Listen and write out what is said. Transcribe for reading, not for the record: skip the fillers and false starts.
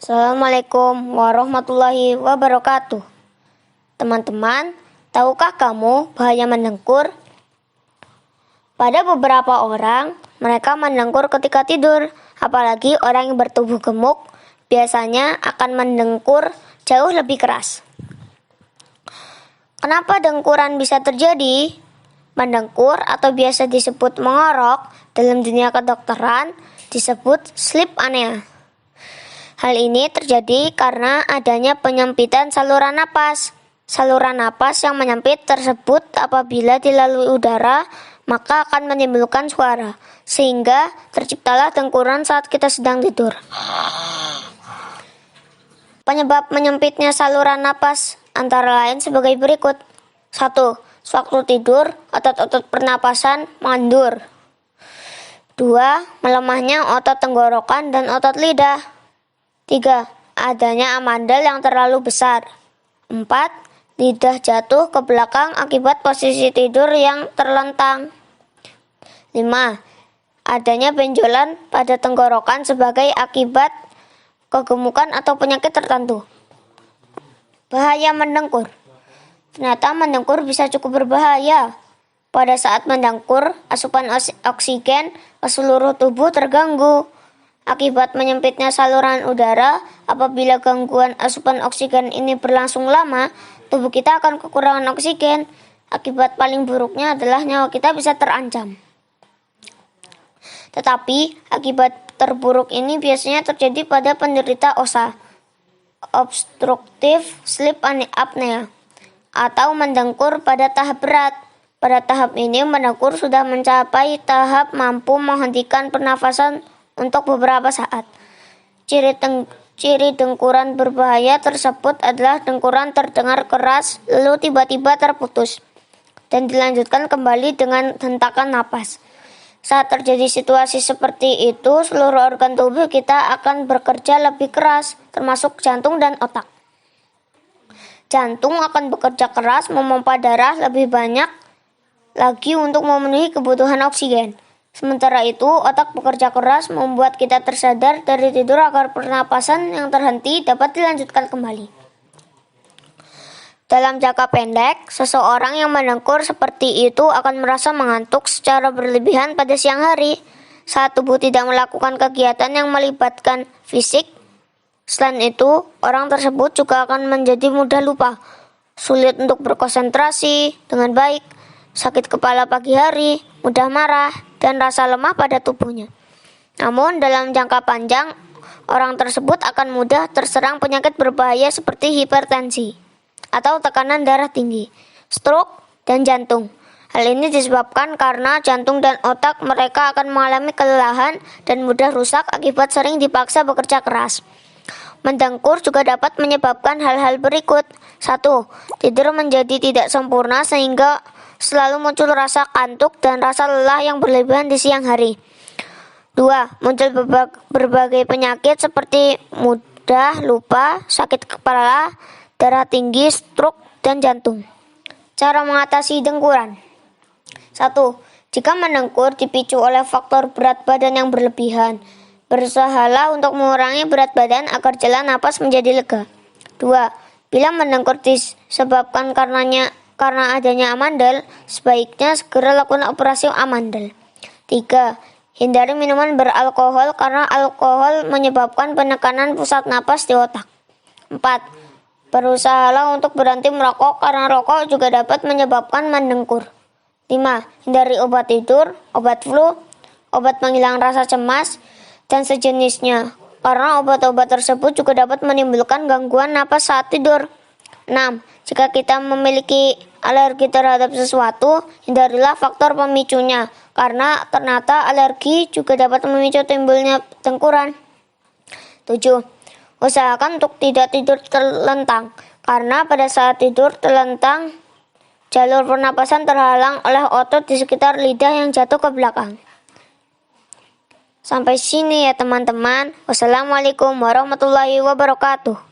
Assalamualaikum warahmatullahi wabarakatuh. Teman-teman, tahukah kamu bahaya mendengkur? Pada beberapa orang, mereka mendengkur ketika tidur, apalagi orang yang bertubuh gemuk biasanya akan mendengkur jauh lebih keras. Kenapa dengkuran bisa terjadi? Mendengkur atau biasa disebut mengorok dalam dunia kedokteran disebut sleep apnea. Hal ini terjadi karena adanya penyempitan saluran napas. Saluran napas yang menyempit tersebut apabila dilalui udara, maka akan menimbulkan suara, sehingga terciptalah dengkuran saat kita sedang tidur. Penyebab menyempitnya saluran napas antara lain sebagai berikut. 1. Sewaktu tidur, otot-otot pernapasan mengendur. 2. Melemahnya otot tenggorokan dan otot lidah. 3. Adanya amandel yang terlalu besar. 4. Lidah jatuh ke belakang akibat posisi tidur yang terlentang. 5. Adanya benjolan pada tenggorokan sebagai akibat kegemukan atau penyakit tertentu. Bahaya mendengkur. Ternyata mendengkur bisa cukup berbahaya. Pada saat mendengkur, asupan oksigen ke seluruh tubuh terganggu. Akibat menyempitnya saluran udara, apabila gangguan asupan oksigen ini berlangsung lama, tubuh kita akan kekurangan oksigen. Akibat paling buruknya adalah nyawa kita bisa terancam. Tetapi, akibat terburuk ini biasanya terjadi pada penderita OSA, obstructive sleep apnea, atau mendengkur pada tahap berat. Pada tahap ini, mendengkur sudah mencapai tahap mampu menghentikan pernafasan untuk beberapa saat. Ciri dengkuran berbahaya tersebut adalah dengkuran terdengar keras lalu tiba-tiba terputus dan dilanjutkan kembali dengan hentakan napas. Saat terjadi situasi seperti itu, seluruh organ tubuh kita akan bekerja lebih keras, termasuk jantung dan otak. Jantung akan bekerja keras memompa darah lebih banyak lagi untuk memenuhi kebutuhan oksigen. Sementara itu, otak bekerja keras membuat kita tersadar dari tidur agar pernapasan yang terhenti dapat dilanjutkan kembali. Dalam jangka pendek, seseorang yang mendengkur seperti itu akan merasa mengantuk secara berlebihan pada siang hari saat tubuh tidak melakukan kegiatan yang melibatkan fisik. Selain itu, orang tersebut juga akan menjadi mudah lupa, sulit untuk berkonsentrasi dengan baik, sakit kepala pagi hari, mudah marah, dan rasa lemah pada tubuhnya. Namun dalam jangka panjang, orang tersebut akan mudah terserang penyakit berbahaya seperti hipertensi atau tekanan darah tinggi, stroke, dan jantung. Hal ini disebabkan karena jantung dan otak mereka akan mengalami kelelahan dan mudah rusak akibat sering dipaksa bekerja keras. Mendengkur juga dapat menyebabkan hal-hal berikut. 1. Tidur menjadi tidak sempurna sehingga selalu muncul rasa kantuk dan rasa lelah yang berlebihan di siang hari. 2. Muncul berbagai penyakit seperti mudah lupa, sakit kepala, darah tinggi, stroke, dan jantung. Cara mengatasi dengkuran. 1. Jika mendengkur dipicu oleh faktor berat badan yang berlebihan, berusahalah untuk mengurangi berat badan agar jalan napas menjadi lega. 2. Bila mendengkur disebabkan karena adanya amandel, sebaiknya segera lakukan operasi amandel. 3. Hindari minuman beralkohol karena alkohol menyebabkan penekanan pusat napas di otak. 4. Berusahalah untuk berhenti merokok karena rokok juga dapat menyebabkan mendengkur. 5. Hindari obat tidur, obat flu, obat penghilang rasa cemas, dan sejenisnya, karena obat-obat tersebut juga dapat menimbulkan gangguan napas saat tidur. 6. Jika kita memiliki alergi terhadap sesuatu, hindarilah faktor pemicunya, karena ternyata alergi juga dapat memicu timbulnya dengkuran. 7. Usahakan untuk tidak tidur terlentang, karena pada saat tidur terlentang, jalur pernapasan terhalang oleh otot di sekitar lidah yang jatuh ke belakang. Sampai sini ya teman-teman. Wassalamualaikum warahmatullahi wabarakatuh.